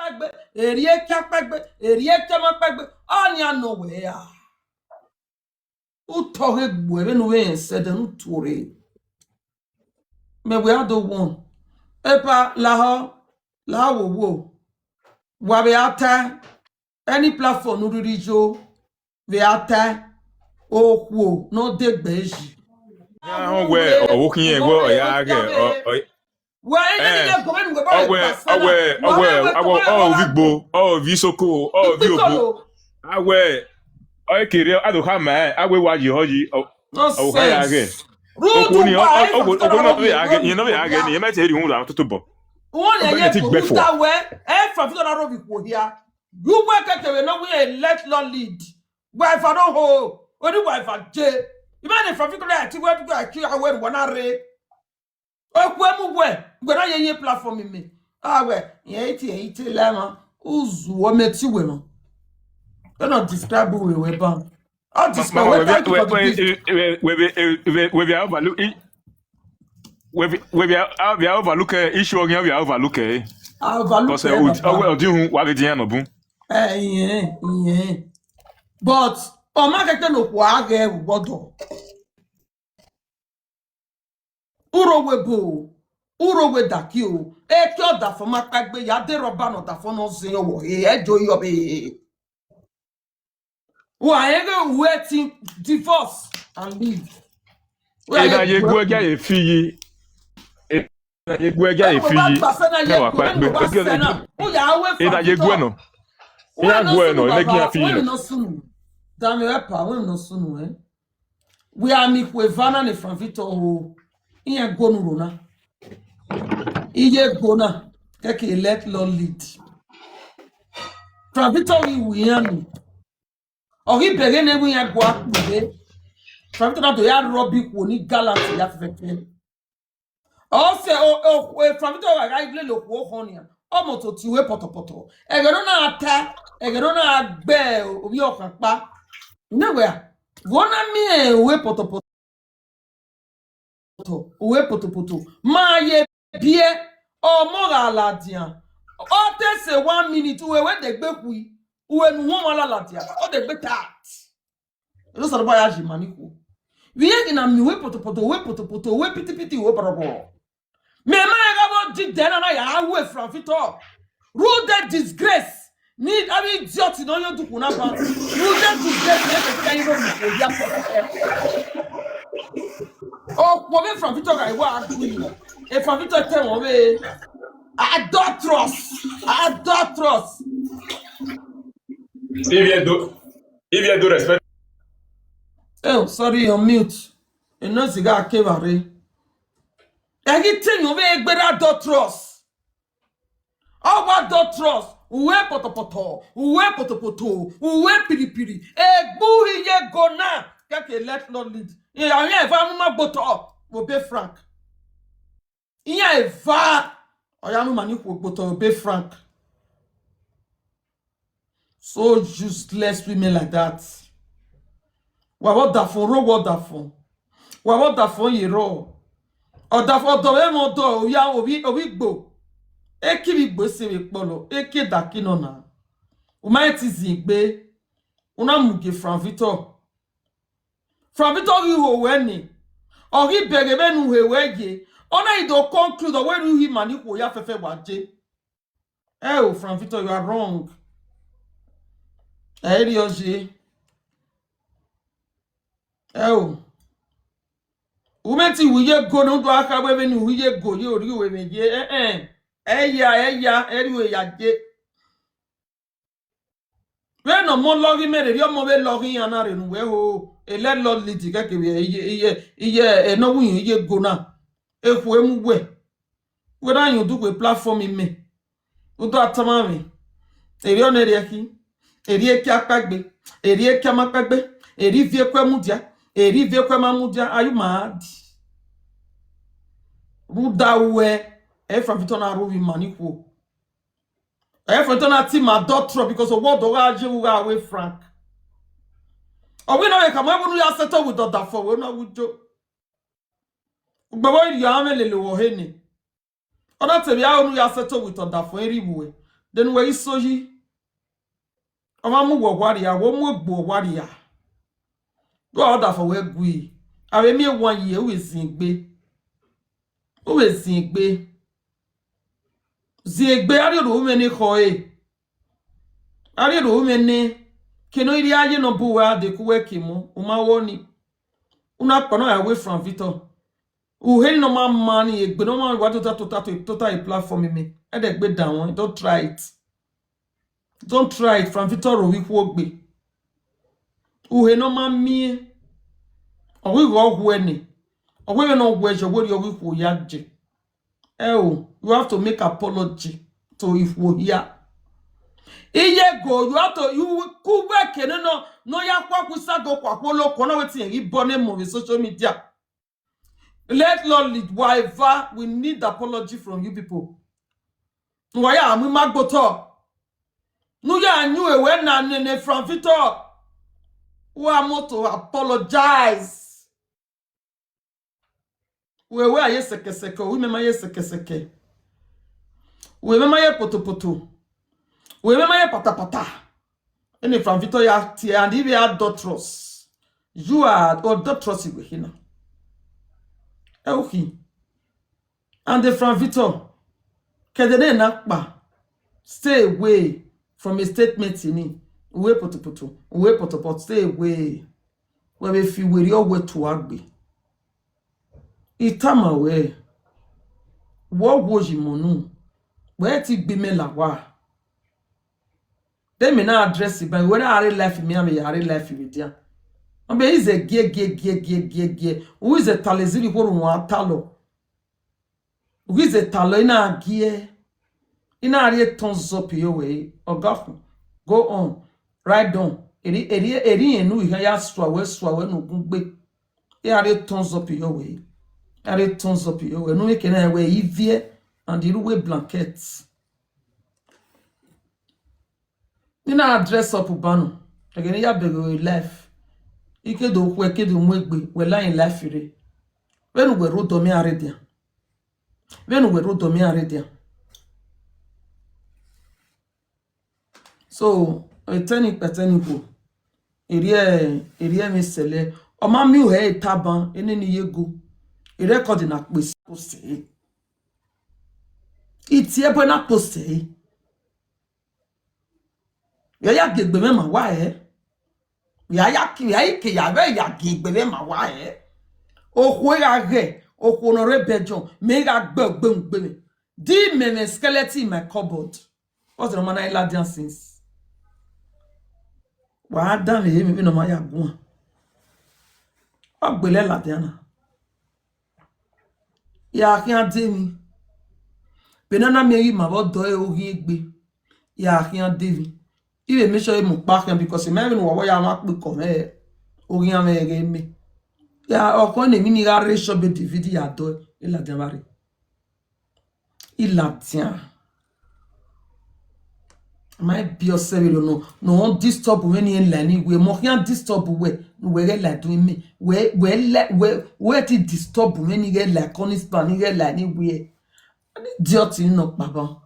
pagbe, erie kia pagbe, erie kia ma pagbe, anya no we ya. Utore gwe no we said and tore. Me we are the one. Epa la wo. Wabe ata any platform no rijo we ata okwo no de beji. Ya we walking here go ya ge visoko vigbo awe kere adohama awe waji hoji ya ge okoni okoni ya no ya ge ni me te ri hun la tutubo won ye that way from fit na robi ko here you work kekere no we let law lead why if I don't ho only why if I je imagine from fit na ti we go aki awe wona re okwemu we gbera ye platform me we ye iti lema uzu o meti we no don't describe we ban I'll describe we overlook we overlook issue again we overlook because odihun wa be dian no bun but o ma keke no kwa aga gbodo urowe daki o eke oda fo ma pagbe ya de roba no da fo no zin wo ejo yo be wa ege waiting divorce and leave na ye gbo ga e fi na ye gbo ga e fi na wa pagbe na ye gbo no ya gbo no le gi afi no sunu dan me pa we no sunu we are mi kwevana ne from Victor ho iye gonu rona iye gona keke let law lead from Victor we yan ori bere ne we yan gwa pe from Victor to ya robi ko ni gallant ya fefete o se from Victor ga ile lo ko honia omo to ti we potopoto egero na ata egero na agbe obi okan pa nowhere wona mi we potopoto we potopoto ma ye bie o mo ga ladian o te se 1 minute we de gbe ku we nu won la ladian o de gbe tat lo so ba ya ji maniko we ye na mi we potopoto we pitipiti we brobo me ma ga bo di den na ya we from Victor rule that disgrace need I idiot no you do kuna ba rule that disgrace make you go ya oh woman from Victor I wa agree if from Victor tell won we adulterous if you do respect oh sorry on mute eno siga akevare everything we gbera adulterous adulterous uwe potopoto uwe piripiri egbu iye gona keke let not lead iya eva mu magboto obe frank iya eva oya mu mani ku gboto obe frank so useless women like that what da for yero oda for do e mo do ya obi gbo ekibi gbo se we polo eke dakino na o ma ti zigbe una muge from Victor you ho weni ori bere benu he weje ona ido conclude when you him ani ko ya fefe waje from Victor you are wrong rioje umeti wiye go no do aka we benu wiye go ye ori we meje eya eriwe yaje we no mo logi mere ri omo we logi yana re nu we ho ele lo lidi keke iye eno wun iye go na eku emu we na yun du we platform me o do atama mi eri ona ri aki eri eki apagbe eri eki amapagbe eri vie kwemudia eri vie kwemamudia are you mad rudawe from Victor na rovi maniko from Victor na team adultery because of what do aje we away frank o we no come we no settle with that for we no wujo gbabo iri amele le wo he ni oda te bia onu ya settle with that for eri buwe then we soji amamu wo waria wo mu egbo waria do order for we gui are me 1 year we zingbe ziegbe ari ro me ni khoe ari ro me ni keno iri aye no buwa de kuwe kimu uma woni una kono away from Victor uheri no man money egbe no man what total platform me e de gbe down don't try it from Victor ro wi ku ogbe uhe no man mi owi go hu eni owi no gwe je wori owi ku yaje you have to make apology to if we hear iye go you have to you ku back no ya kwa ku sago kwa polo kono wetin ri bone mo with social media. Let Lord lead. Whatever, we need apology from you people. Why am we magboto? No ya knew a when na from Victor. We are to apologize. We were yesekeseke. We mema yesekeseke. We mema ye poto. We mema ye pata. And from Victor ya tia and if you are doctors, you are or doctors you hina. Okay. And the from Victor, kedede nakpa, stay away from a statement in we poto, stay away. When we feel we your way to agbe. Itama we. What was you monu? Where ti be me la wa? They may not address it, but when I life me, I life with you. But is a gie. Who is a taleziri who want talo? Who is a talo in a gie? In a real tons up your way, or go on, write down. Eri enu ya swawe no gbe. E are tons up your way. Are tons up your way. No make any way ivie and the way blankets. You na address up ubano. Again ya bego life. Ike do kweke do mwegbe we la in life ire. When we road do me aredia. So, etenipo. Eri mi sele. O ma mi o he taban ene ni yego. E record na pese pose. Itie bo na pose. Ya gegbe me ma wa ya gegbe me ma wa okwo ya ge okwo no rebejon me ga gbegbe me di me skeleton in my cupboard. What's the man I lad since wa dan me no ma ya gun ogbele ladiana ya kian de mi benana me yi ma bo do e ogi egbe ya kian de mi ibe me show mu pa kan because me no wo ya ma pe ko me ogi am e me ya okon ne mi ni ga re show be David ya do e la diabare il la tient might be yourself no disturb when you learning we mo can disturb we like doing me we ti disturb when you get like on span you like we idiot no baba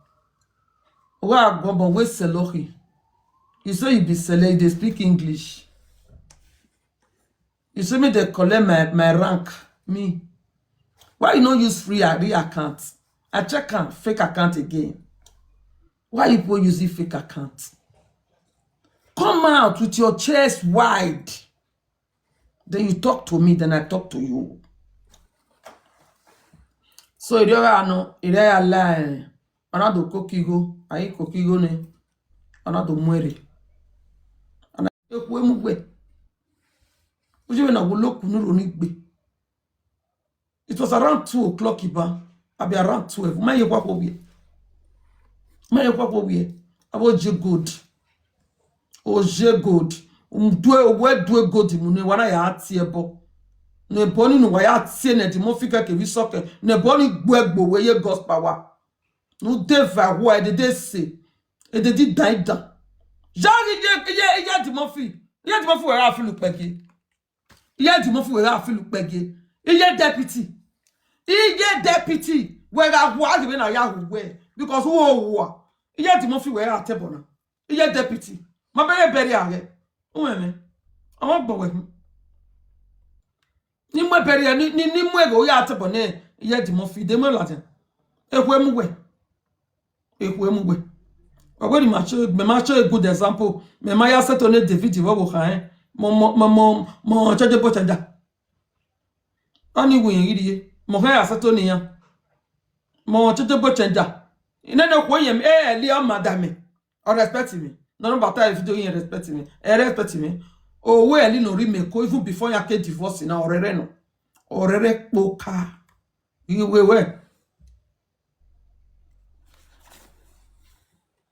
wa gbon we seloki you say you be sele they speak English you say me they collect my rank me why you no use free account I check am fake account again. Why people using fake accounts? Come out with your chest wide. Then you talk to me, then I talk to you. So if you are lie, another kokigo, I kokigo ne, another mwere. And I mugwe. Uje na wulo kunuru nigbe. It was around 2 o'clock iba. Abi around 12. My papa we abo je good o je good due good mu ne wana ya atie bo ne boni no wa ya atie ne di mo fika ke vi soke ne boni gbegbo we ye God's power no deva wo e de say e de di die down jari ye di mo fi we ra filu pege iye deputy we ra wo agi na ya wo we because wo Iye di mo fi we ate bona. Iye deputy. Ma bere are. Uweme. Awon gbo we. Ni mo bere ni mo ego ya ate bona iye di mo fi de mo latin. Ehwe mu we. Ehwe mu we. Ogori ma cho a good example. Me ma ya setone David wo bo kan. Mo chaje bo chanja. Ani wu yin iriye. Mo kan ya setone yan. Mo chaje bo chanja. Ina na ko yem li o madame. O respect me. No bata if you don't respect me. Respect me. O we li no ri me ko even before ya ke divorce na orere no. Orere poka. We.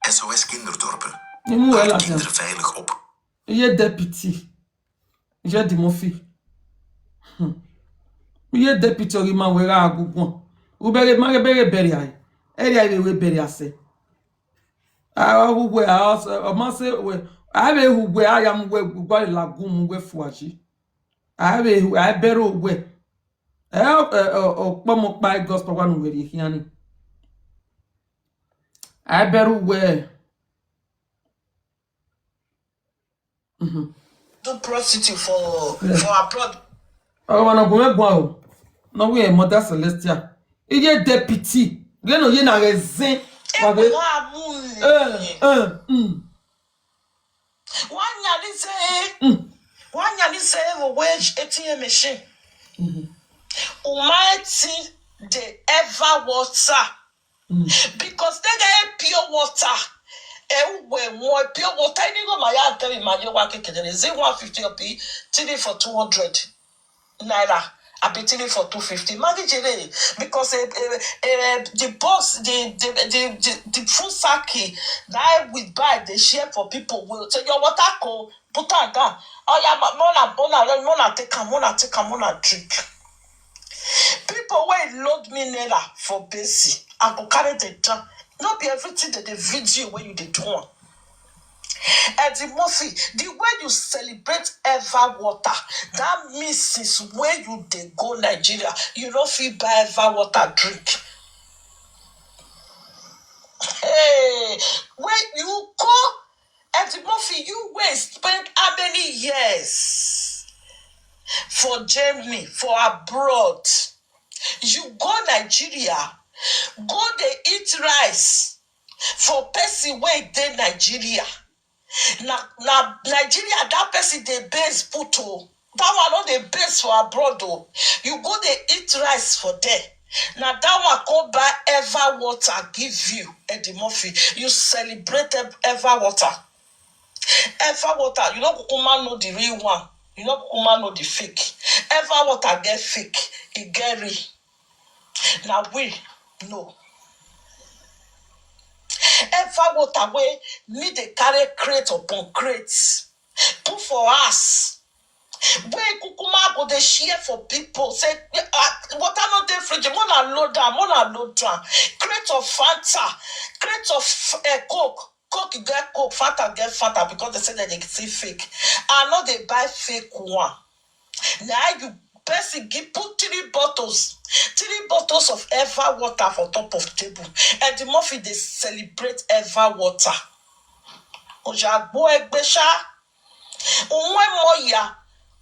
SOS Kinderdorpen. Ni mu we la Kinderen veilig op. Iye deputy. Iye di mo fi. Iye deputy ori ma we ra agugun. U bere ma bere ai. Eri ai we bere ase. Ugwe o ma se we abe ugwe aya mu we gwa lagun mu we fuaji. Abe bere ugwe. Pomo pa gospel wa nu we hiani. Bere ugwe. Do prostitute for abroad. O wana gwe gwa o. No we Mother Celestia. Iye deputy. Ge no ye na rezin. Wanya ni say wage ATM machine. Almighty the ever water. Because they get pure water. More pure water. I go my yard tell me you work it. Is it 150 or be 3 for 200 naira? I be telling for 250. Manage because the box, the full sake that we buy, they share for people. Will say your water go put on down. Oh yeah, mona drink. People will load me naira for basic. I go carry the down. Not be everything that the video where you did do. Eddie Murphy, the way you celebrate Ever Water, that means is where you dey go Nigeria, you don't feel buy Ever Water drink. Hey, when you go, Eddie Murphy, you will spend how many years for Germany, for abroad? You go Nigeria, go they eat rice for person way dey Nigeria. Now Nigeria, that person they base put oh. That one not the base for abroad oh. You go they eat rice for there. Now that one come buy Ever Water give you Eddie Murphy. You celebrate Ever Water. Ever Water, you know Kukuma know the real one. You know Kukuma know the fake. Ever Water get fake. It get real. Now we know. Ever Water way need to carry crate upon crates. Put for us. Where Kukuma go they share for people. Say water not dey fridge. Mona load down. Crate of Fanta, crate of Coke. Coke get Coke, Fanta get Fanta because they say that they see fake. I know they buy fake one. Now you person give put 3 bottles of Ever Water for top of table. And the Murphy they celebrate Ever Water. Ojagbo Egbesha, Unwe Moya,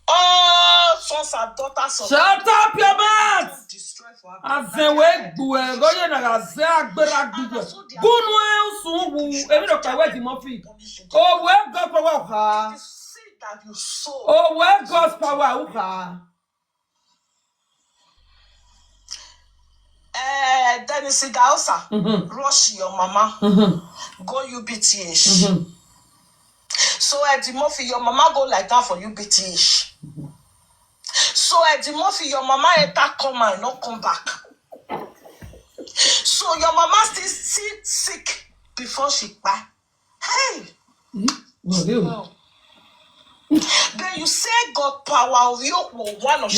all sons and daughters of Shut up your mouth! Azewe gbuwe goye na aze agbera gbuwe. Gunwe usunwu emi no kawe di Murphy. Oh where God power ha. Oh where God's power ha. Dennis Idausa, rush your mama, go UBTH. So Eddie Murphy, your mama go like that for UBTH. So Eddie Murphy, your mama enter come and not come back. So your mama still sick before she buy. Hey. Oh. Then you say God power, you one of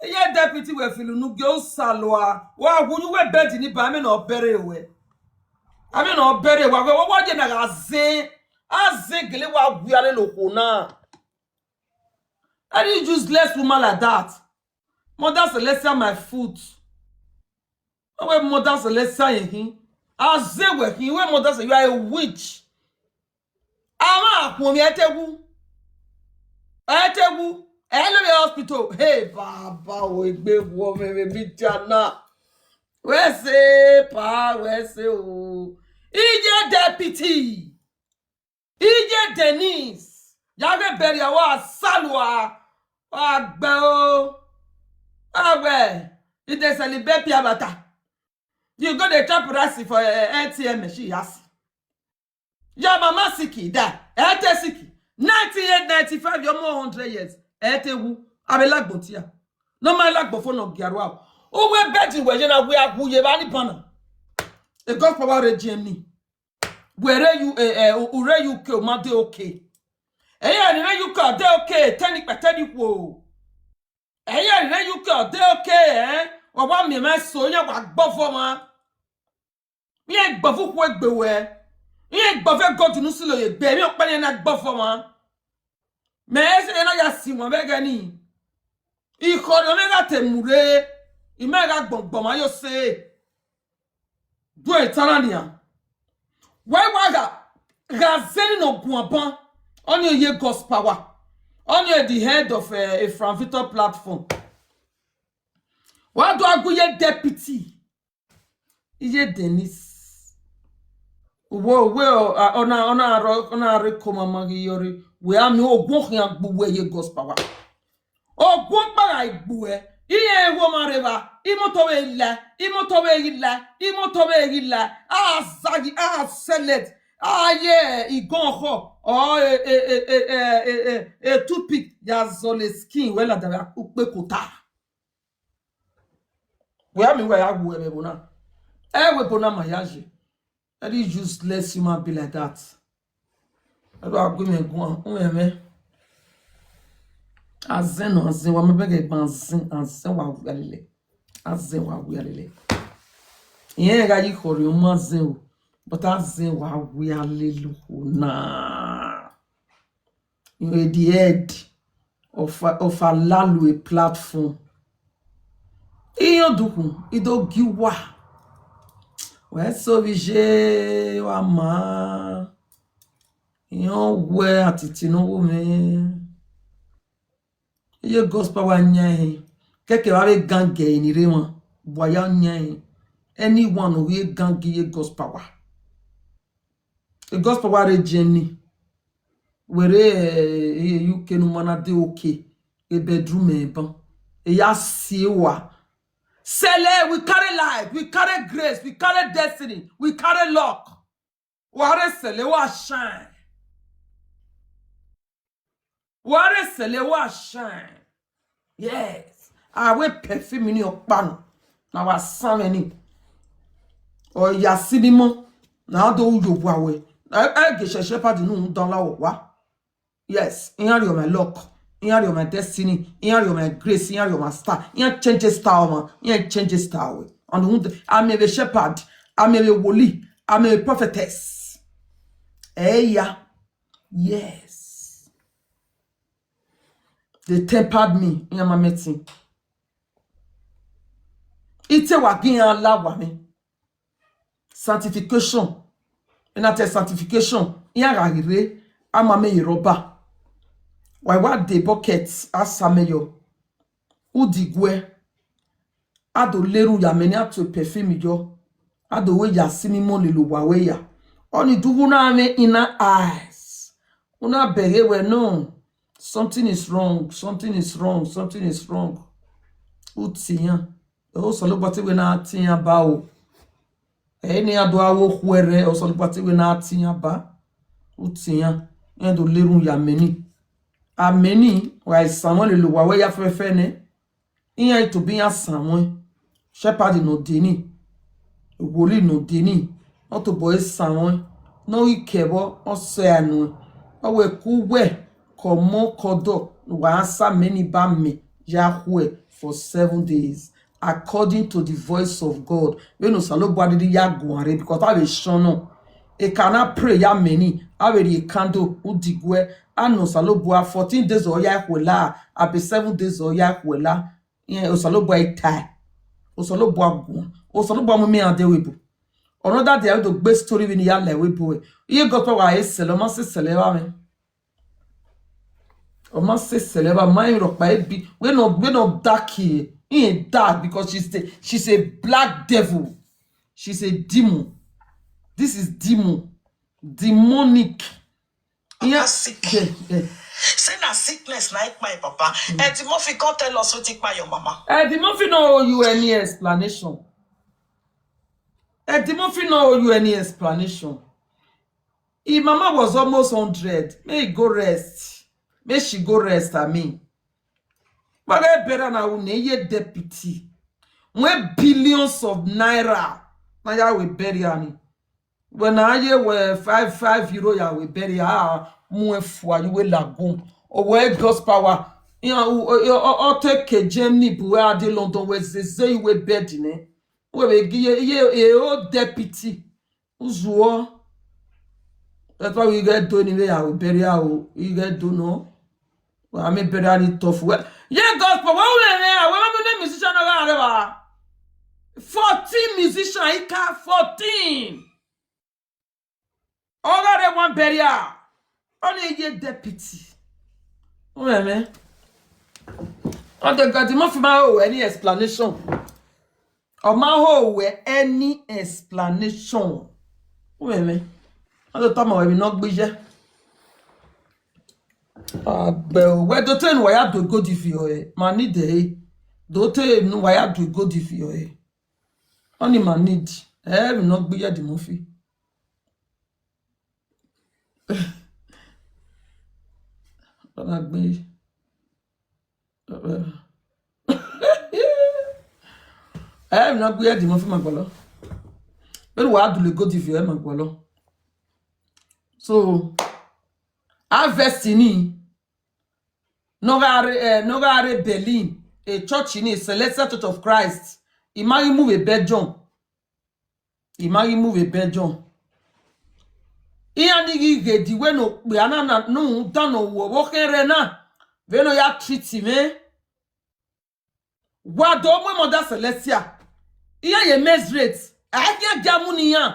Eye deputy we filu nu ge o salwa wa wunu we bed ni ba me na obere we ami na obere wa we wo je na azin gele wa guare loko na. I didn't use less woman like that. Mother Celestia my foot. We mother say let's say him. Azewe him. We mother say you are a witch. Ama akumi etewu. Etewu. Elemi hospital. Hey baba we gbe wo me bitana. We say pa we say o. Ije deputy. Ije Denise. Yage beria wa salwa. Agbe o. Agbe. Ite celebrate piabata. You go the chop rasi for ATM machine, yes. Your mama siki da. Ete siki. 98, 95, you're more 100 years. Ete wu. Abe lag botia. No man lag bofo no giarwa. Uwe beti we jena we agu ye bani pana. E God power regime ni. Where you ure you ke ma de okay. Eya ni you ka de okay. Teni pa teni wo. Eya ni you ka de okay Wa wa mi me so yen wa gbofo ma. Yen gbofo ku egbe we. Yen gbofo go tunu silo ye gbe mi o pe yen na gbofo ma. Me se na ya si mo be gani. Ikodo me ga temure. I me ga gbongbon ma yo se. Do e tanania. Why waga gazeli no guaban on your ye God's power. On your the head of a Franvito platform. Why do I go ye deputy? Iye Denise. Wo ona rekoma magi yori. We am no ogun yan gbuwe ye God's power. Ogun pa igbuwe. Iye wo mareva. Imotowe illa. Zagi select. Yeah, igonho. Toothpick ya zole skin wela da ukpe kota. We have me where I go ebona. We bona mayaje. That is useless human be like that. I do agree me go on. Azen wa me bege banzin azen wa wialele. Azen wa wialele. Yen ga yi khori o ma zen o. But azen wa wialele na. You are the head of a lalwe platform. Iyo duku ido giwa. We so vije wa ma. Iyo we atitino wo me. Ye gospel wa nyan. Keke wa be gange ni re won. Boya nyan. Anyone who ye gange ye gospel wa. E gospel wa re jenni. Were you can mana de okay. E bedroom e ban. E ya siwa. Sele, we carry life, we carry grace, we carry destiny, we carry luck. Ware sele wa shine. Ware sele wa shine. Yes. We perfume in your pan. Now wa sameni. O ya sinimo. Na do yo wawe. Ge shepherd nu don la wa. Yes, in your my luck. In your my destiny, in your my grace, in your my star. In change style, man. In change style. And I'm a shepherd. I'm a woli. I'm a prophetess. Yeah. Yes. They tempered me in my meeting. It's a wagging and love me. Sanctification. And at a sanctification, in a re, I'm a me roba. Why what the buckets asameyo udigwe ado leru ya meni atu perfume yo ado we ya sinimo lelu wawe ya oni dugu na me inner eyes una behewe no something is wrong utiyan o so lo pati we na atiyan ba o eni ado awo kwere o so lo pati we na atiyan ba utiyan endo leru ya meni ameni wa Samuel lo wa we ya fefe ne iyan to bi yan Samuel shepherd no deni woli no deni o to boy Samuel no ikebo o so anu o we ku we komo kodo wa sa many ba me Yahweh for 7 days according to the voice of God. We no salo body ya guare because I be shono e cannot pray ya many I be candle udigwe ano salobua 14 days or Yahweh la abi 7 days or Yahweh la yen o salobua itai solo boagu o solo boamu mi ade webu another day I do gbe story we ni ya le webu iye gospel wa esele ma se sele wa me o ma se sele ba ma ro pa ebi we no dark here in dark because she's a black devil. She's a demon. This is demonic. Yeah, sick. Say na sickness like my papa. Eddie Murphy can't tell us what take my your mama. Eddie Murphy no owe you any explanation. Eddie Murphy no owe you any explanation. If mama was almost 100, may he go rest. May she go rest, I mean. But I better now ye deputy. When billions of naira. Now ya we bury ani. When I were 5 euro ya we bury more for you will lagoon. Or where God's power. You know, or take a Germany buwa de London where they say you were bedding. Where we give ye old deputy. Uzuo. That's why we get doing it. I will bury our you get do no. Well, I may bury any tough. Well, yeah, God's power. When the musician around 14 musicians, he got 14. All that one barrier. Only a deputy. Oh, man. On the God, Murphy ma any explanation. Or ma any explanation. Oh, man. On the time I will not be here. But where do you know why I do go if you money day? Do you know why I do go if you only man need. I will not be here the Murphy. I will not be here the Murphy Magbolo. But why do you go if you Magbolo? So, Avestini, Nogare Berlin, a church in a Celestial Church of Christ. He might move a bedroom. He might move a bedroom. Iani get the way no, we are not no done no walking rena. Veno ya treat him. What do my mother Celestia? Iya ye mesrate. I can't jamuni ya.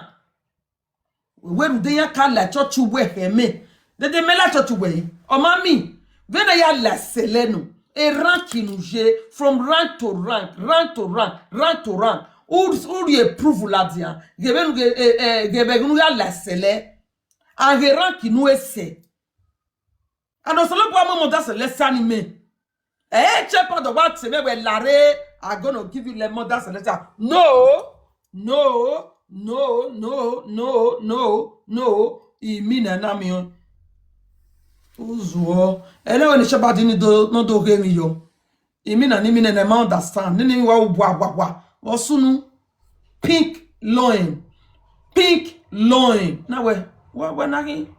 When they are called like church way me. They mela church way. Oh mami, when I la seleno, a ranking from rank to rank, rank to rank, rank to rank. Où ye prouve la dia. Gebe ya la sele. And he rank nous esse. And also look what mom does less anime. Check out the what say where Larry are gonna give you le mother letter. No. I mean na mi uzuo. Ele when shabadi ni do no do ge mi yo. I mean na ni mi na ma understand. Ni wa bwa. Osunu pink loin. Now where when again?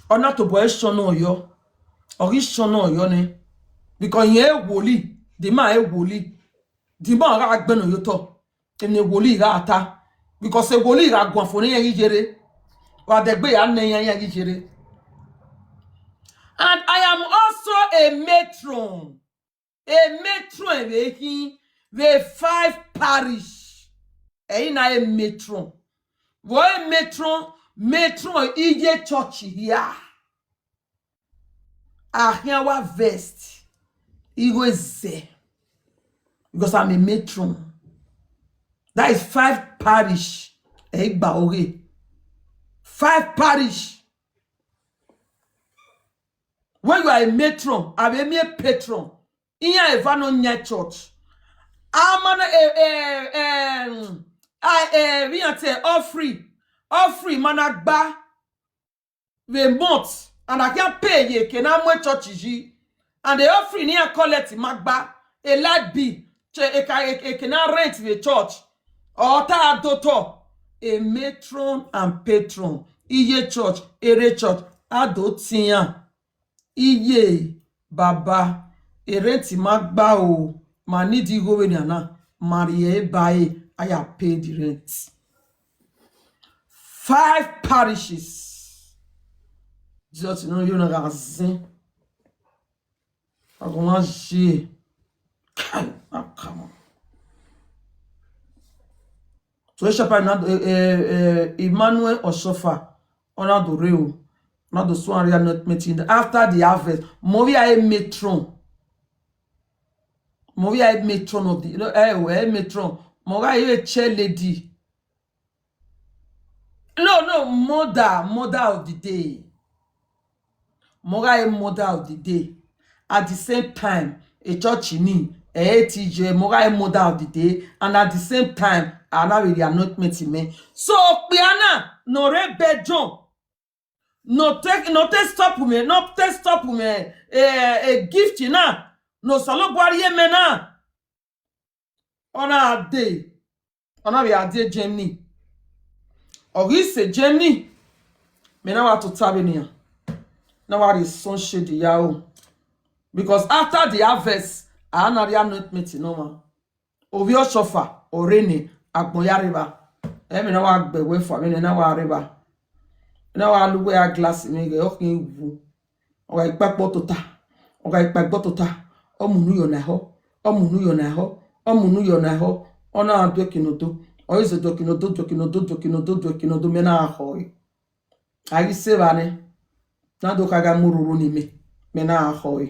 Or not to boy shono yo. Or is shono yo ne. Because ye woli. The man e woli. The man ra gbeno yo to. Ene woli ra ata. Because e woli ra gwanfoni yan jere. Wa degbe ya ne yan jere. And I am also a matron. A matron the 5 parish. E na a matron. Voye matron ije church here. Ahiawa vest. Igo ze. Because I'm a matron. That is 5 parish. Egba oge. 5 parish. When you are a matron, I'm a patron. Iya evano nya church. Amana we say offering managba the month and I can pay ye can I church and the offering here collect magba a light bill can rent the church or ta doctor a matron and patron iye church ere church adotian iye baba e rent magba o manidi go we na marie buy I have paid the rent. 5 parishes. Just know you know gazin. I go manger. Come on. So shepherd na Emmanuel Oshofa ona do reo na do so area not meeting after the harvest Movia a matron of the matron Movia a chair lady no mother of the day Movia a mother of the day at the same time a church in TJ Movia a mother of the day and at the same time ana with the anointment me so piana no rebe John no take stop me a gift na no salo boari me na ona day ona we ade Germany ori se Germany me na wa to tabenia na wa the sunshade yao because after the harvest ana the anointment no ma ovi Oshofa orene agboya river me na wa gbewe for me na wa river na wa lu we a glass me ge okin wu o ga ipapo tota o ga ipagbo tota o munu yo na ho ona adokinodo o izo dokinodo me na ahoy agi sevane na do kaga mururu ni me na ahoy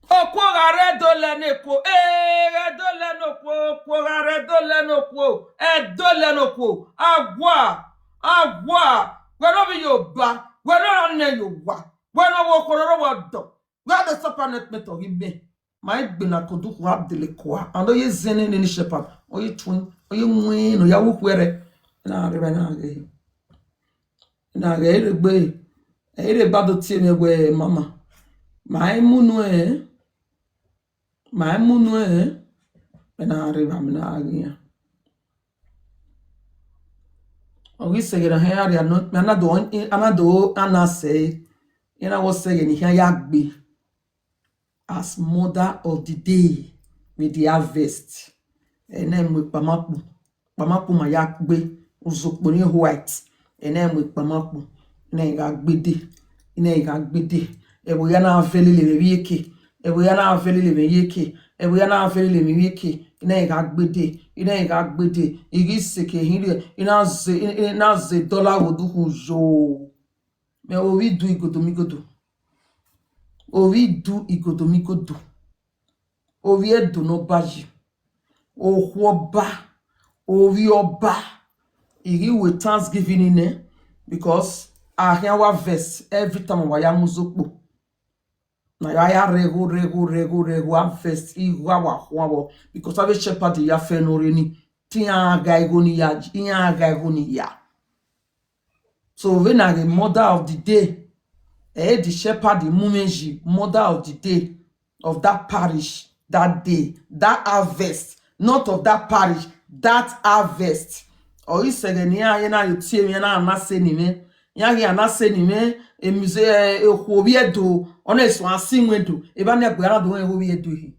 okwo gare dole neko dole noko okwo gare dole noko dole noko agwa wherever you ba wherever on you wa wherever wo kororo wo do where the supplement me to give my gbina kodu ko abdele kwa ando ye zene ni shepherd o ye twin o ye nwe no ya wo kwere na rebe na ge regbe ere gbado tie me we mama my munu na rebe na ge o gi segera ha ya no anado anase ina wo sege ni ha ya gbe as mother of the day with the harvest enem pamapu ma ya gbe uzokpo ni white enem pamapu na ga gbede ebo ya na avelele me wieke ina ga gbede igi seke hire ina ze dollar wodu jo me o wi du igodomigodo ovi du igodomigodo ovi edo no baji ovi oba iri with thanksgiving in it because ahia wa verse every time wa ya muzokpo na ya rego harvest iwa wa hwawo because ave shepherd ya fe no reni tiya ga igoni ya so when are the mother of the day the shepherd the mumeji mother of the day of that parish that day that harvest not of that parish that harvest or is segenia yana yutie me na anase ni me yagi anase ni me emuse ehwobi edo ona eso asinwedo eba na gbara do ehwobi edo hi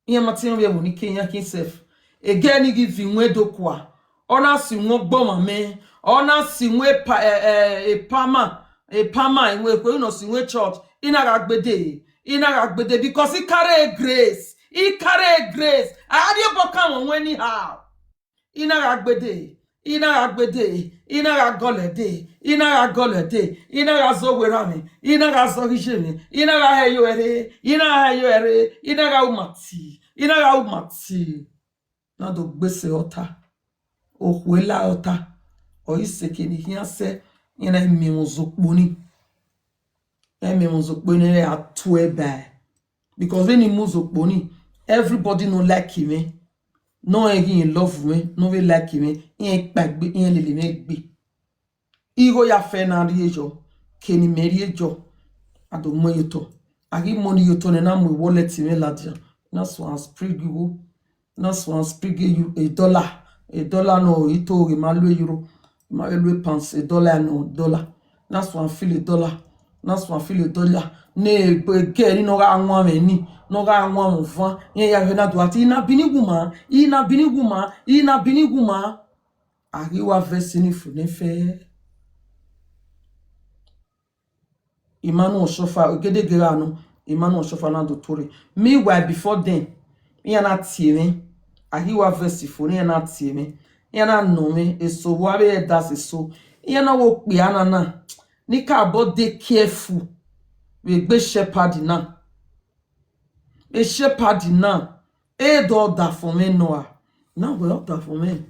iye matin we mu ni Kenya kinsef again give nwedo kwa ona si won gboma me ona si nwe pama inwe ko no si nwe church ina ga gbede because he carry grace adi boka won weni how ina ga gbede ina ga golede ina ga zo werami ina ga zo gishemi ina ga heyoere ina ga umati na do gbese ota ohwela ota oiseke ni hiase ina mimuzokpo ni atuebe because when he muzokpo ni everybody no like him no again love me no we like him yin pagbe yin lele me gbe igo ya fe na ri ejo keni meri ejo ado mo yoto agi money yoto na mo wallet me ladia na so as priguo na so as prige you $1 no ito ge ma lo euro ma lo pounds $1 no dollar na so an feel $1 na so an feel $1 ne ge ni no ga anwa me ni no ga anwa mo fan yen ya na do ati ina biniguma ari wa verse ni fu ne fe Emmanuel Oshofa ogedegera no Emmanuel Oshofa na do tore meanwhile before then me na tie me ahiwa versifoni yana tieme yana nome eso wabe das eso yana wo pe anana ni ka bo dey careful we gbe shepherd na e shepherd na e do da for me noa na we da for me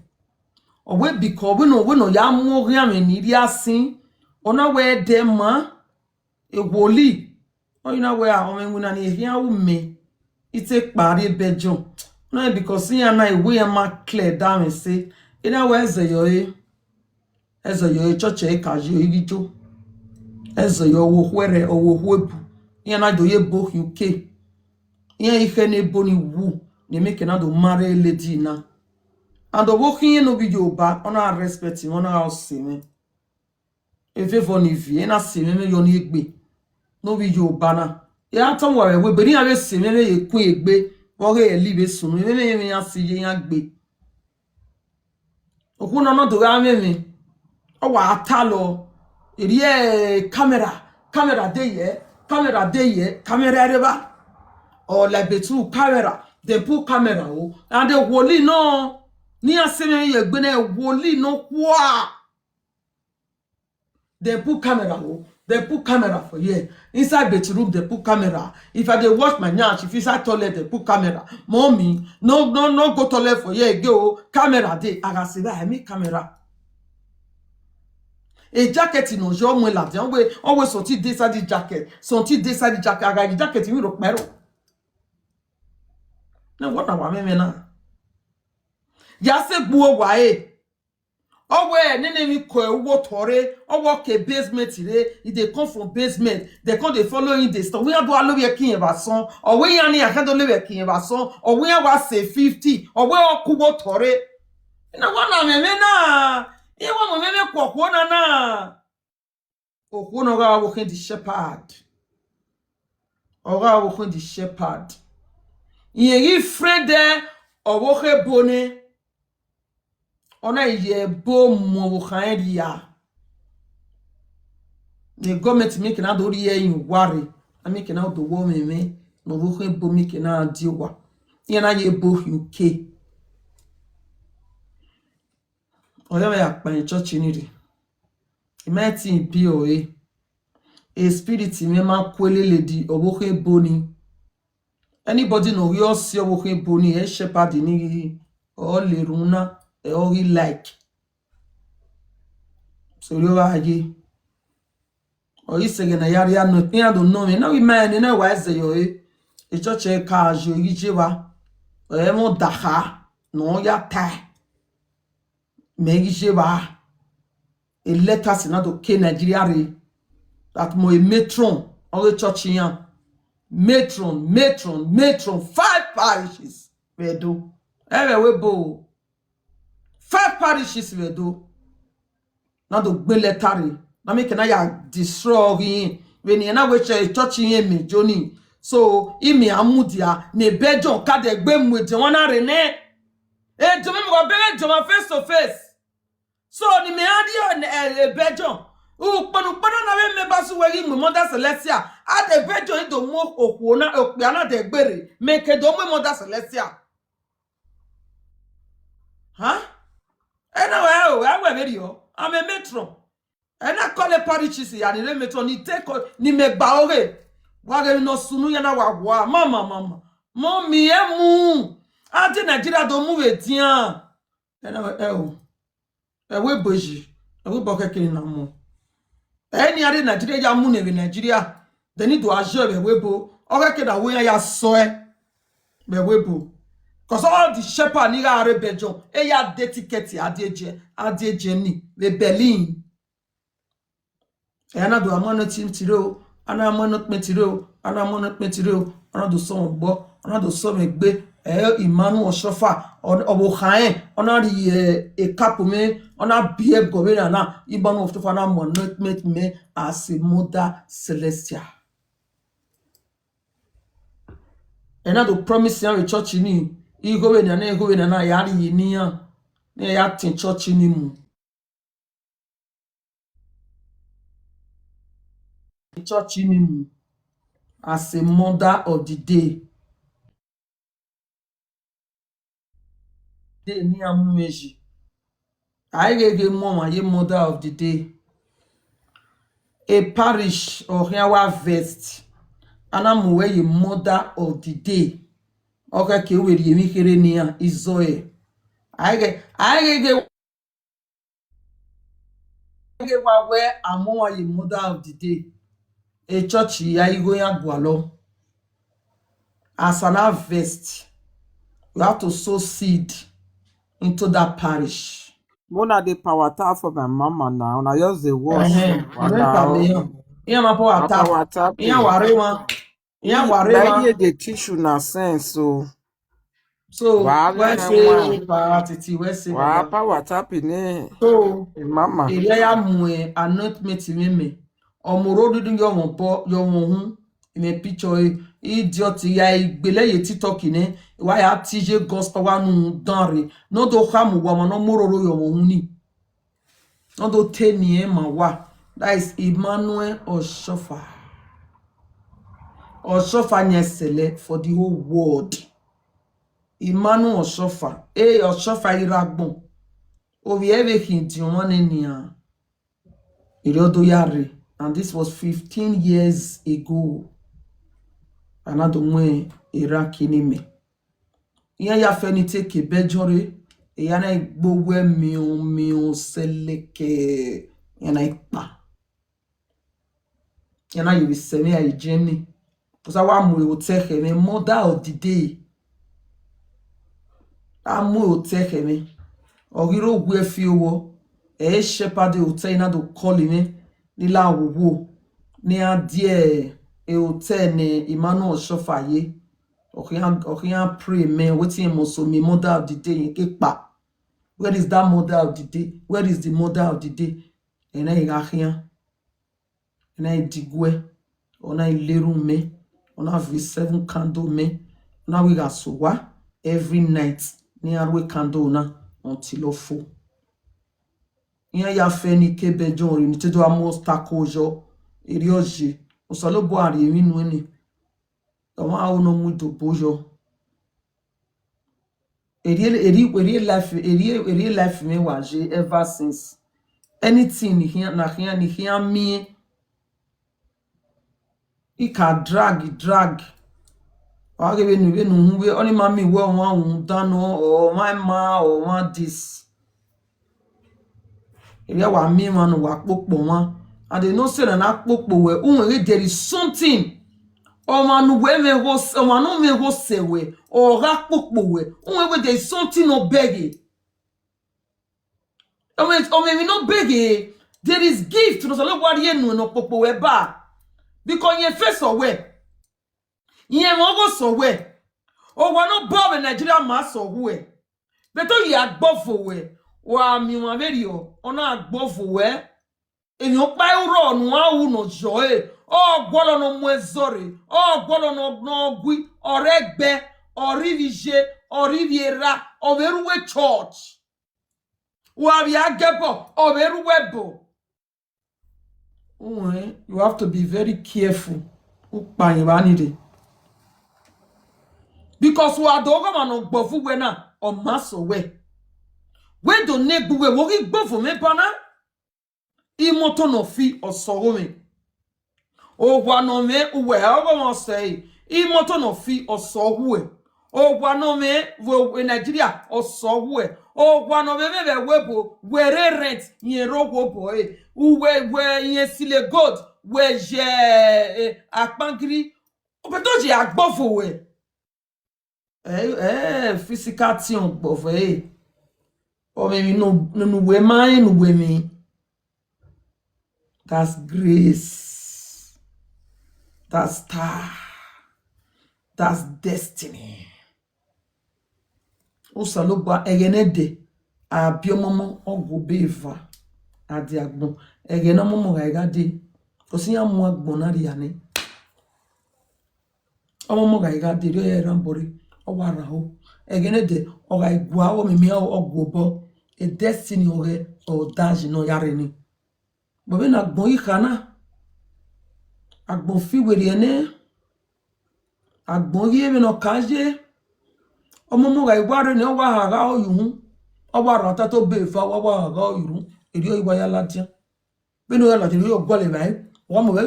o we because we no ya mu ri ame ni ri asin ona we de ma e woli o you know where o me nguna ni ehia wo me ite pare bejo no because yan na we ma clear down and say you know where ezo yo church e ka jo igijo ezo yo wo hwere o wo hwebu yan na do ye bo UK yan ihe na ebo ni wu ni make na do marry lady na and the working no be Yoruba on our respect on our house me if for ni vie na se me yo ni egbe no be Yoruba na ya tan wa we be ni ave se me ye kun egbe wo re libe sunu me ya se ye yan gbe okun no do ga me o wa atalo eri e camera dey here camera reba or like betu camera they put camera o and the woli no ni aseme ye gbe na woli no kwa they put camera o they put camera for here inside bedroom they put camera if I dey wash my nyash if inside toilet they put camera mommy no go toilet for here go camera dey agasiba me camera a jacket no jo mo la de always sorti inside the jacket aga jacket mi ro pero na what na wa me na ya se gbuo wa owe nene mi ko ewo tore owo ke basement re e dey come from basement they come dey follow in the store we do alowe kin ba son owe yan ni akan do lewe kin ba son owe yan wa say 50 owe okuwo tore na wa na me na e wa mo me kwokwo na okwo no ga wo kin the shepherd oga wo kin the shepherd yin friend owo ke bone ona ye bo mo khaeria the government make na do ri yin ware na make na do wo me no wo ke bo make na diwa yin na ye bo UK oya ya pan church ni ri imeti bi o a spirit me ma kwelele di owo ke boni anybody no yo si owo ke boni e shepherd ni o le runa all he like so you are here or you say na yari no tin I don't know me now we man na wa say yo e church e ka jo yije wa e mo daha no ya ta me yije wa e letters na to ke Nigeria re that mo e matron or church yan matron 5 parishes we do we bo 5 parishes we do. Now the military. Now make na ya destroy when you na we church in me Johnny. So imi amudia ne bejon ka de gbe mu de won na rene. Eh to me go be joma face to face. So ni me adi bejon. U panu na we me basu we mu Mother Celestia. A de bejon do mo okuo na okpia na de gbere. Make do mo Mother Celestia. Huh? Anyway, I video. I'm a metro. And I call a parishes ya ni metro ni take ni me baore. Wage no sunu ya na wa mama. Mommy emu. Ante Nigeria do mu etian. Anyway, we boji. We boke kiri na mu. Any ade Nigeria ya mu ne Nigeria. They need to assure we bo. Oke ke da we ya so be we bo. Because all the shepherd ni ga rebejon e ya de ticket adeje ni le Berlin e na do amono team tiro ana amono metiro ana do so gbo ana do so megbe Imanu Oshofa obo khaen ona ri e capo me ona bie governor na Imanu Oshofa na monument me as a Mother Celestia e na do promise yan church ni Igowe na yari yiniya ne ya tin church ni mu church ni mu as a mother of the day day ni amumeji. I get mama ye mother of the day. A parish or our vest. And I'm where ye mother of the day. Okay, ke we ye mikere niya izoe. I get where I'm ye mother of the day. A church ya igo ya gwalo. As an harvest, you have to sow seed into that parish. Mona the power tap for my mama now. Now just the wash. Iya ma power tap. Iya ware ma. Like they teach you na sense so. So Wow, where say parity, where say wow, power tap in it. So Mama. Elia ya mwe anointment meme. Omoro dudu yo won po yo won hu. In picture idiot ya igbele ye TikTok ne. Wa ya TJ gospel wa nu danre. No do khamu wa no mororo yo won hu ni. No do teni ma wa. That is Emmanuel Oshofa. Oshofa nyesele for the whole world. Emmanuel Oshofa. Oshofa iragbon. Ovi everything ti won enia. Irodoyare. And this was 15 years ago. Another way Iraq me. Iya ya fenite ke bejore. Iya na igbowe mion seleke. Iya na ipa. Iya na yubi seme ya ijeni. Kusa wa mwe otehe me. Mother of the day. Amwe otehe me. Ogiro gwe fi owo. Shepherd otehe na do call me. Nila wowo. Ni adie hotel ne Emmanuel Oshofa ye. Okian pray man. Wetin mo so me mother of the day kepa. Where is that mother of the day? Where is the mother of the day? Ena igahian. Ena idigwe. Ona ileru me. Ona vi 7 candle me. Ona we gasowa every night. Ni arwe candle na until ofo. Iya ya fe ni kebe jonri ni tedo amos takojo. Irioji. Osalo bo ari emi nu eni. Omo awo no mu do bojo. Eri life me waje ever since. Anything ni here me. It can drag. I give you no we only mommy we wan done or my ma or want this. Eri wa mi man wa popo wan. And they know say na popo we there is something. Omanu we me go omanu me go sewe or ra popo we. There is something no beg. Me no beg. There is gift no so lo wa ye no popo we ba. Because ye face away. Ye mo go so we. O wa no bob Nigeria ma so we. Beto ye agbofo we. Wa mi wa veri o. Ona agbofo we. Enyo pa uro nu awu no joy. O gwolo no mwezori. O gwolo no gwi. Oregbe. Orivije. Oriviera. Overuwe church. Wa bi agebo. Overuwe bo. You have to be very careful. Because we are dogo man ogbofu we na o maso we. We do nebu we wo ri gbofu me pana. Imoto no fi osoro me. O wa no me we ogo mo say. Imoto no fi osoro we. O wa no me we Nigeria osoro we. O wa no me webo we rent yen rogo boy. We yen sile god we je akpangiri. O beto je agbofu we. Physical thing of or maybe no we mine we me. That's grace. That's star. That's destiny. Osaloba egenede abiomomo ogobeva adiagbon egena momo gaigade osiya mu agbon na riane omomo gaigade ri erambori owara ho egenede oga igwa o meme ogbobo a destiny oge o daji no yare ni bobe na agbon ikana agbon fi were ene agbon ye me no kaje Omomo ga igware ni owa haga oyun. Owa rata to be fa owa haga oyun. Eri oyiwa ya latia. Benu ya latia yo gole bai. Wa mo be.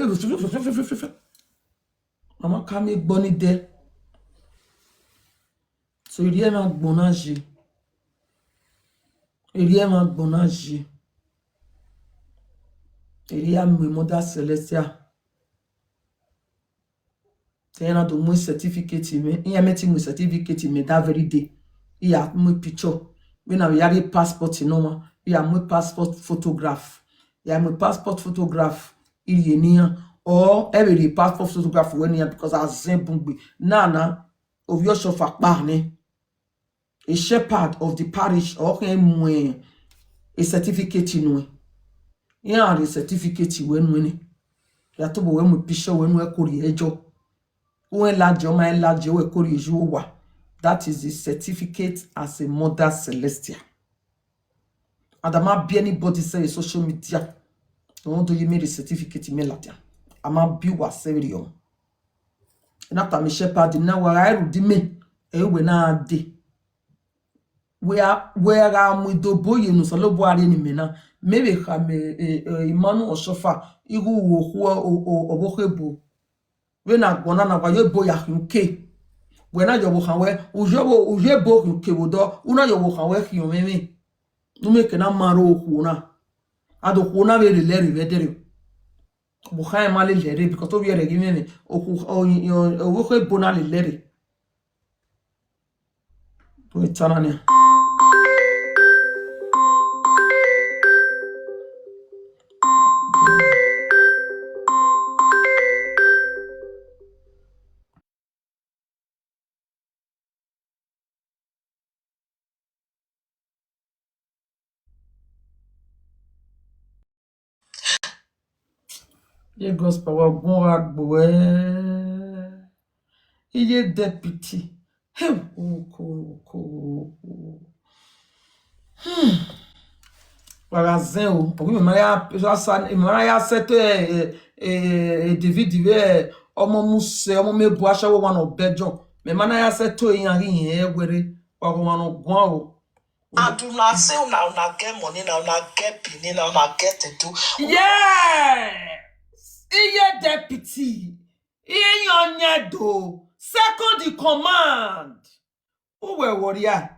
Mama kami gboni de. So eri e ma gbonaje. Eri e ma gbonaje. Eri a me Mother Celestia. Tena do my certificate me. Iya meti my certificate me that very day. Iya my picture. When I yari passport no iya my passport photograph. Yeah, my passport photograph. Ili enia or every passport photograph when ya because I zembungbe. Nana of your shofa barne. A shepherd of the parish or a certificate in yeah, the certificate when ya to bo when we picture when we kori ejo. When large my large we kori ejo. That is the certificate as a Mother Celestia. And I'm not be anybody say social media. I want to give me the certificate in Melatia. I'm not be what serious. And after me shepherd now where I would me when I de. Where am with the boy in Salobo any mena. Maybe have a man or sofa. Igu or Bohebo. When I go on a boy UK. When I go away, Uje book you kewodo, una yo away you meme. No make an amaro huna. I don't want to be very very. Buhay mali leri because we are giving me. O your bonali leri. To it tanania. Ye gospel wa bon agboe. Iye deputy. Hey, Wagazin o. Obi Maria sete David omo muse omo mebu ashawo one of bejo. Me mana ya seto yin ari yin were wa ko wan gwan o. And do not say una get money, now una get pini, now una get to do. Yeah! Iye deputy. Iye yonyedo. Second in command. Who were warrior?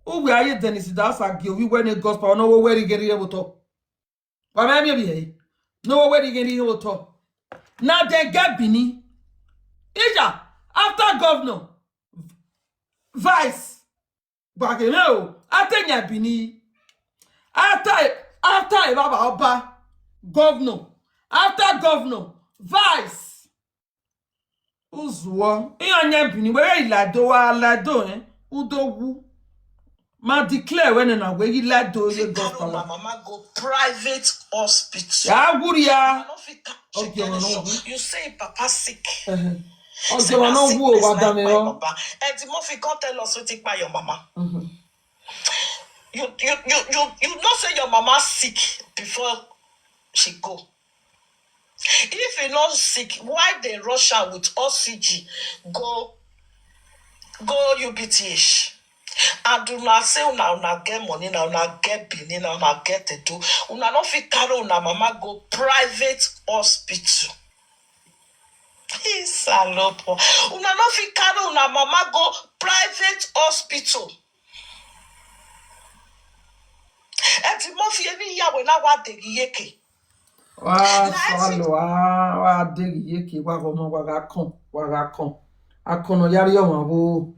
Who were you then is that's a give you when a gospel no where you get able to. But maybe no where you get able to. Now they get Bini. Ija after governor, vice, Bageno, after Bini, after Baba Oba, governor, after governor, vice. Uzwo, Ianya Bini, where you lado, Udo ma declare when and where you lado your gospel. Mama go private hospital. Ya Wuria. Okay, you say Papa sick. Okay, I know who was done. And the Murphy can't tell us what by your mama. You not say your mama sick before she go. If you're not sick, why they rush her with OCG? Go UBTH. And do not say una get money, now una get bini, now una get to do. Una not fit carry una mama go private hospital. Salopo. Una no fit carry una mama go private hospital. Eti mo fi eni yawe na wa degi yeke. Wa swallow wa degi yeke wa gomo wa ga kon. Akono yari yo ma bo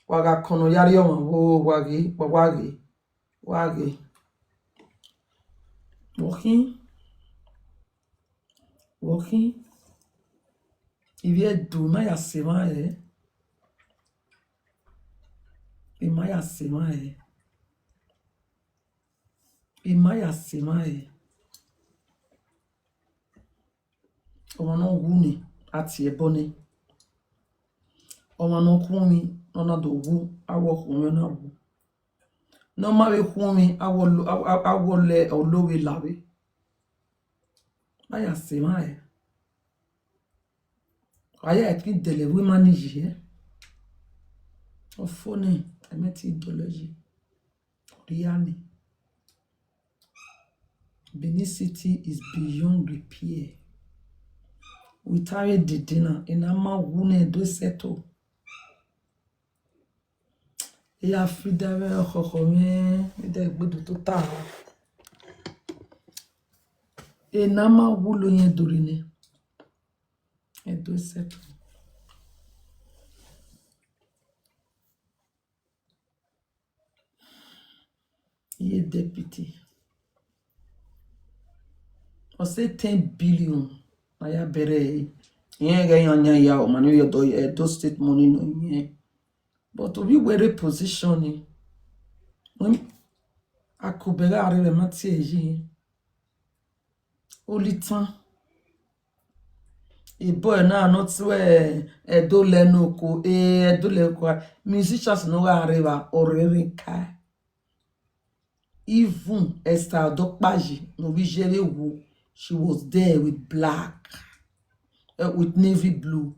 wa ga kono yari yo ma bo wagi. Walking. Il vient d'où ya sema Imaya sema Ọmọ náà wú ni àti ẹbọ ni. Ọmọ náà kún mi ọ̀nà tó wú awọ ọkùnrin náà wú. Náà má wé kún mi awọ lẹ olówe làwé. Maya sema Aya ẹ̀kí dẹ̀lẹ̀ wí má níyì ẹ́. Ọ̀fọ́ ni Emeti ideology. Riani. Benin City is beyond repair. We tired the dinner in Ama Wune do settle. Ya fidare khokhome ide gbedu to ta. E nama wulo yen dorine. E do settle. Ye deputy. O say 10 billion. Aya bere. Yen ga yan ya o manu yo do state money no yen. But to be where positioning. When akobere are le mati eji. Only time. E boy na not where e do le no ko e do le ko musicians no arriva orere kai. Even Esther Dokpaji no be jere wo, she was there with black, with navy blue.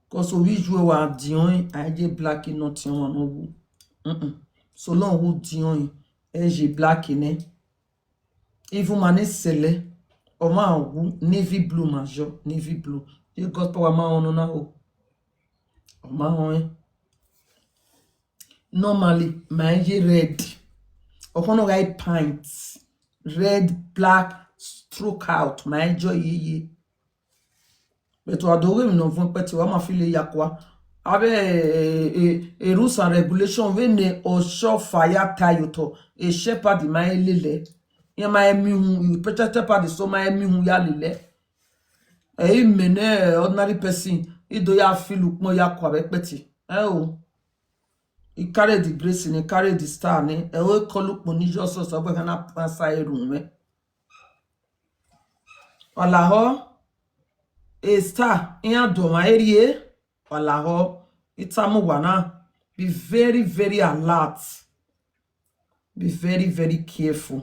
Cause we jouer wa dion aje black in not yon no wo. So long wo dion aje black in e. Even mané sele o ma wo navy blue major, navy blue. You got power ma on na o. O ma on. Normally my red. Okono guy pints, red, black, stroke out, my joy ye. But to adore me no fun peti wa ma file yakwa. Abe rules and regulation we ne o show fire tayoto a shepherd my lele. Ya ma emi hu you protected party so ma emi hu ya lele. E mene ordinary person I do ya feel look mo yakwa be peti. Oh. He carried the grace and he carried the star. Ne, e we call up money just so we can pass a room. Walaho, a star in a doma area. Walaho, it's a muwana. Be very, very alert. Be very, very careful.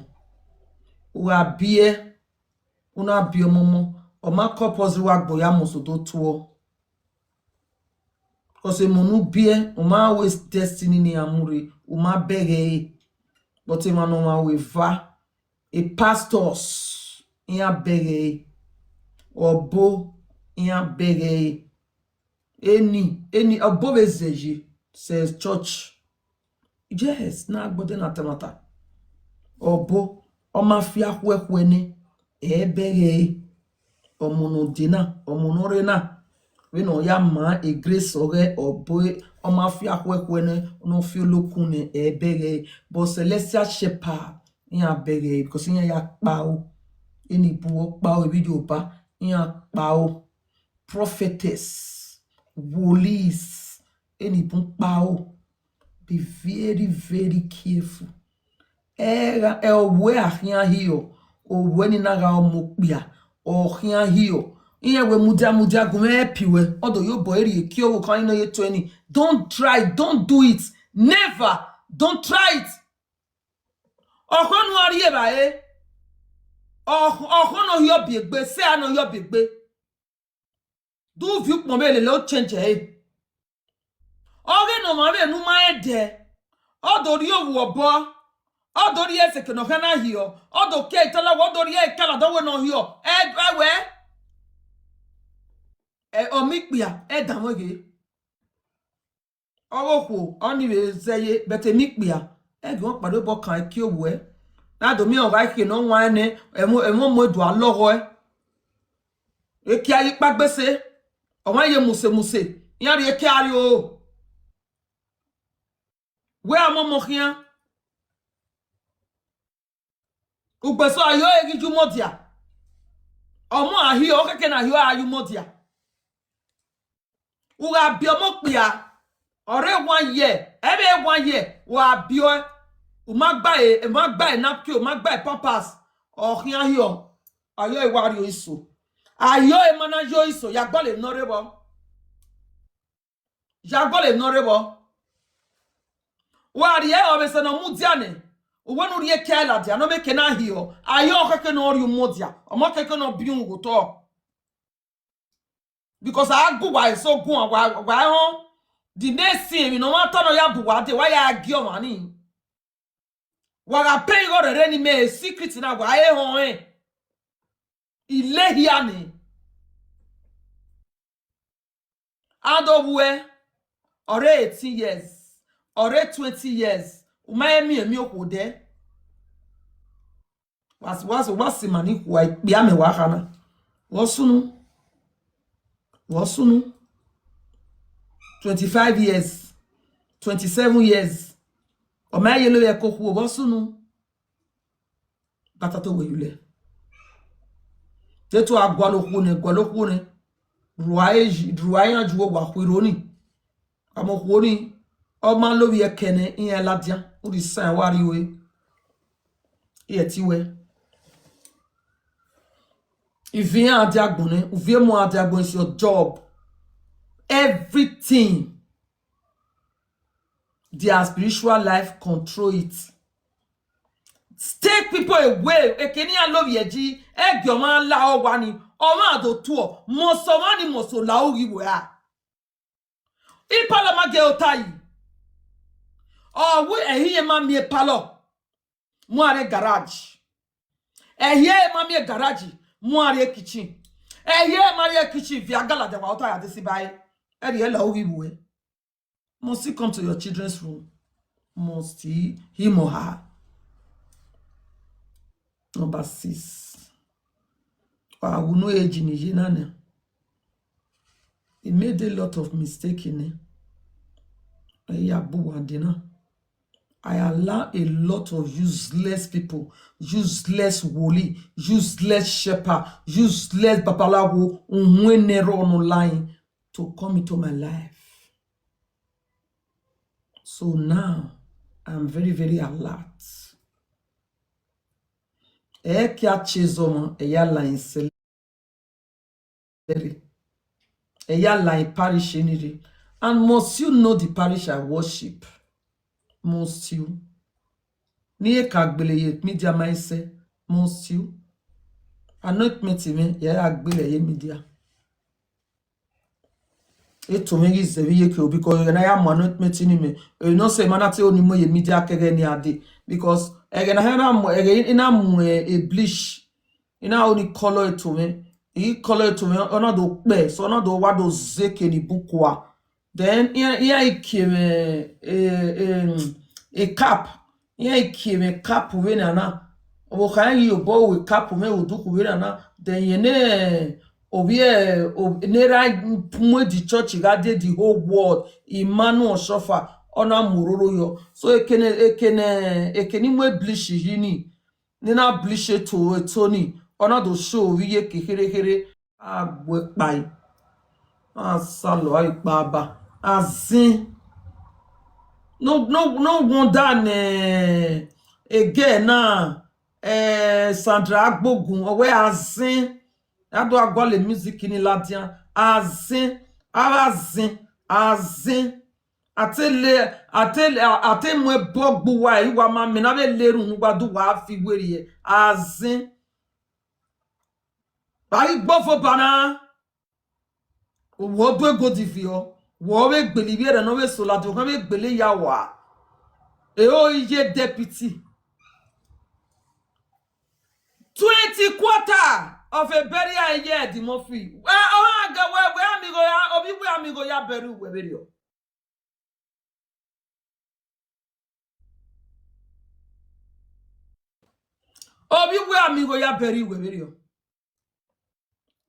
Ua bie, una bio momo, o ma kopos wak boya mosodo tuo. Because monu bie, uma always destiny ni amuri, uma bege, but ma we va, a pastors, in bege, or bo, in bege, any above zeji, says church. Yes, na gbode na temata. Or bo, o ma fia wene, bege, o mono dina, o monorena. We no ya ma a grace or boy or mafia kwekwane no feel lokune bege but celestial shepherd ya bege because ya pao any buo pao video pa ya pao prophetess woolies any pao be very very careful era we ahia hiyo o weni na ga omokpia o hia hiyo. Iye we mudia gume piwe odo yo boy eri kio wo kan no ye 20. Don't try, don't do it. Never. Don't try it. Okonu ari e ba e. Okono yo biegbe, se ano yo biegbe. Do view mo be le lo change e. Oge no ma be nu ma e de. Odo ri owu obo. Odo ri ese ke no kana hiyo. Odo ke tala odo ri e kala do we no hiyo. We omikpia edamoge owo oni we zeye bete mikpia won pare bo kan ki owo na do mi o ga ki no wan ni emo modu aloho e ki ayi pagbese o wan ye muse yan re ki ari o we amomo kian ugbeso ayo egiju modia omo ahi o keke na ayo ayu modia Uga biomo pia ore 1 year ebe 1 year wa bio umagba e napki umagba e pampers ohian hiyo ayo iwari iso ayo e manajo iso ya gbole norebo wari e obese no mudiane uwonu rie kela dia no meke na hiyo ayo keke no ori modia omo keke no biun go to because I go why so go why the next thing no matter no ya buwate why ya agio mani waga pay go re ni me secret na wa e hon ile hia ni adobwe ore 18 years ore 20 years umayemi emi okode was mani kwa bia me wa kana wosunu 25 years 27 years o ma yelo ye koku wosunu batato weyule teto agwaloku ne ruaye juwo wa kwironi amokwoni o ma lo ye kene in ladia o di san wari we e tiwe if you are diagbone if you mo diagbone is your job everything their spiritual life control it. Take people away. Ekeni alo yeji egyoman la owani oma do tuo mosomani moso la ogiwe a. Ipala mage otayi. Oh we ehiye mamie palo. Moare garage. Ehiye mamie garage. Moare kitchen. Ehiye marie kitchen via gala de wa otaya desibai. Eriye la ogiwe. Must he come to your children's room? Must he, him or her? Number 6. He made a lot of mistakes in it. I allow a lot of useless people, useless woli, useless shepherd, useless babalawo, online to come into my life. So now, I'm very, very alert. Eya chezoma, eya line celery, eya line parish eniri. And must you know the parish I worship? Must you? Niye kagbele ye media maise, must you? Anoint me, ye agbele ye media. To me is the vehicle because when I am anointment in me, you know, say manate only mo ye media kege ni ade because again I have a bleach, you know, only color it to me, he color it to me, another be so another what those zeke ni bukwa. Then here came a cap, here came a cap winner na. O can you bow with cap me uduku winner na. Then ye ne. Obie nera mwe di church gade the whole world Emmanuel Shofa ona muroro yo so ekeni mwe blish hini nina blish to Tony ona do show wiye kehere agwe pai asalo ai baba azin no wonder ne again na Sandra Agbogun owe azin Ado agwale music ni ladian azin ate mwe bogbu wa iwa ma me na be lerun ngbadu wa fi weri ye azin bari gbofo bana wo do ego divio wo we gbeli bi re no we so ladi kan be gbele ya wa e o iye deputy 20 quarter of a burial year the mofi. Where amigo ya beru weberio. Obi we amigo ya beru weberio.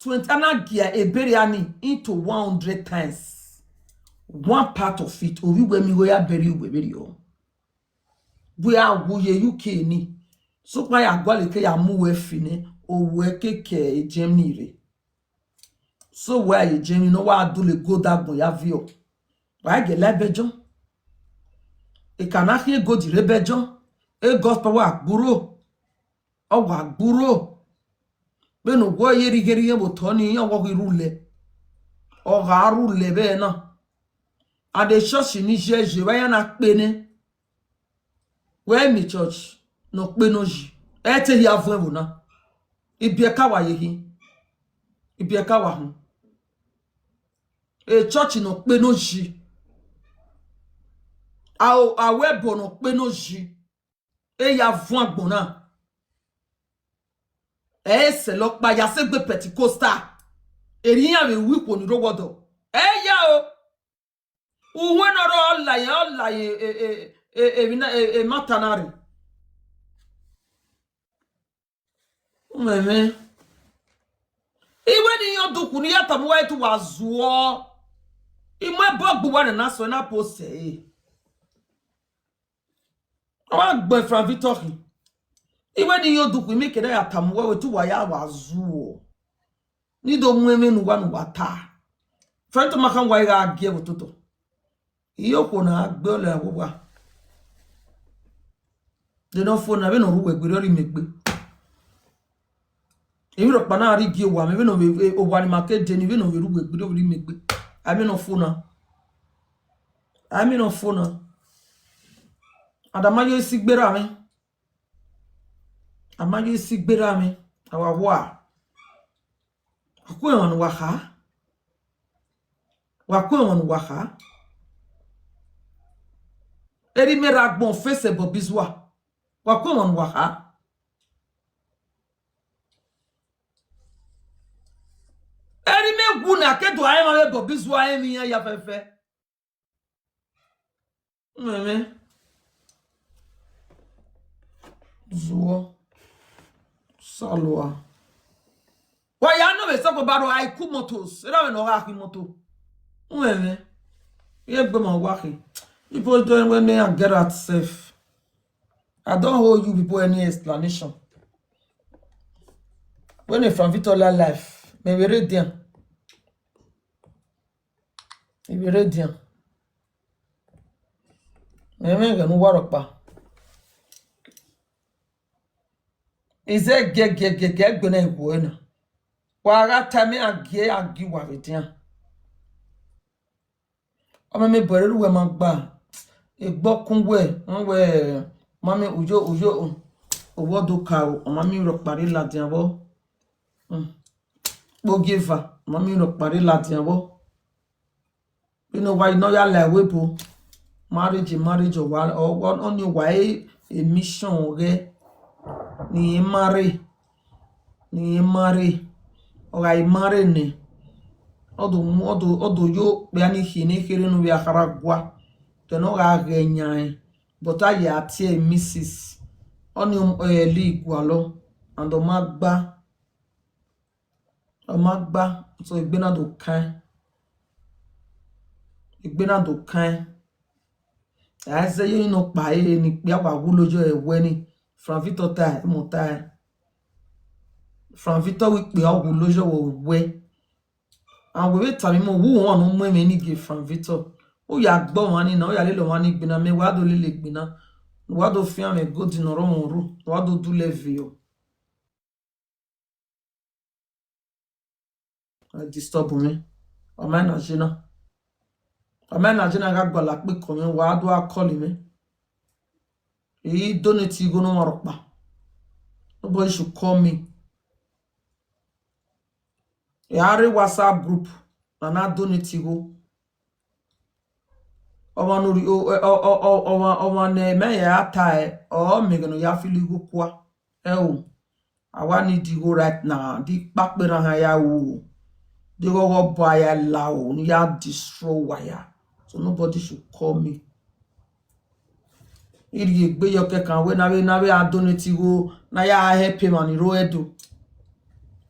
20 anagia a burial into 100 times. One part of it. Obi we amigo ya beru weberio. We are wuye UK ni. So kwa ya gwale ke ya muwe fine. Owe keke Germany re. So where you Germany no wa do le go that bon ya vio. Wa ge la bejon. E kana hie go di rebejon. E gospel wa gburo. O wa gburo. Be no go ye rigeri ye botoni yan wo rule. O ga rule be na. And the church ni jeje wa ya na pene. Where me church no penoji. E te ya vwen na. Ibieka wa yehi. Ibieka wa hu. E church no penoji. Awe bono penoji. E ya voin bona. Se lok pa ya se gbe petit costa. E rien ave wi ko ni rogodo. Ya o. Uwe no ro alla ye matanari. Meme. Iwe ni yon duku ni yata mwa etu wazuo. Imwe bogbu wane na so na pose. Awa gbe Frank Victor. Iwe ni yon duku imi kede yata mwa etu waya wazuo. Ni do mweme nu wanu wata. Frank makan wa iga agie wototo. Iyo kona agbe ole wwa. De no phone na be no ruwe gbe ri megbe. Ebi ro pa na ri gi wa me be no o wa ni market de ni be no we ruwe gbe ri megbe. Ami no phone. Adamayo sigbera mi. Amayo sigbera mi. Awa wa. Akwe wan wa ha. Wakwe wan wa ha. Eri mera gbon fese bobizwa. Wakwe wan wa ha. Eri me guna ke do aye ma bobizwa emi ya fefe. Meme. Zuo. Salwa. Wa ya no be sako baro ai ku motos. Era we no ga ki moto. Meme. Ye gbe mo wa ki. People don't when they get out safe. I don't hold you people any explanation. When you from Vitola life, maybe radiant. Maybe radiant. Maybe no work pa. Is it get gonna go? Waga tami agi wa radiant. Ome me bore ruwe magba. Egbo kunwe nwe mami ujo owodo ka o mami ro pari ladian bo giva mami ro pari ladian bo. You know why no ya la wepo marriage or what on you why a mission re ni marry or I marry ne odo yo be ani hine kere no we akaragwa. Teno ga genyan but aye atie Mrs. Onium league walo and o magba so igbena do kan as you no pa ni pe wa wulojo ewe ni Frank Victor ta mo ta Frank Victor we pe o wulojo wo we and we tell me mo wu won no mo me ni ge Frank Victor. O ya gbo wan ni na o ya le lo wan ni gbina me wa do le gbina wa do fi am go di no ro won ru wa do du leve o disturb me o ma na jina ga gba la pe ko mi wa do call me e donate go no mo pa nobody should call me ya re WhatsApp group na donate go Owa ne me ya tai o me gno ya fili go kwa awa ni di go right now di pakpera ha ya wo di go buy ya lao ni ya destroy wire so nobody should call me iri gbe yo ke kan we na we donate go na ya help man ro edo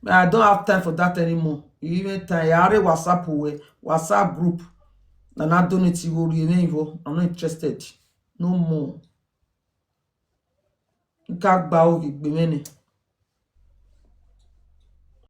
but I don't have time for that anymore. Even time ya re WhatsApp group na donate go remain. I'm not interested no more. Nka gba o gbe mene.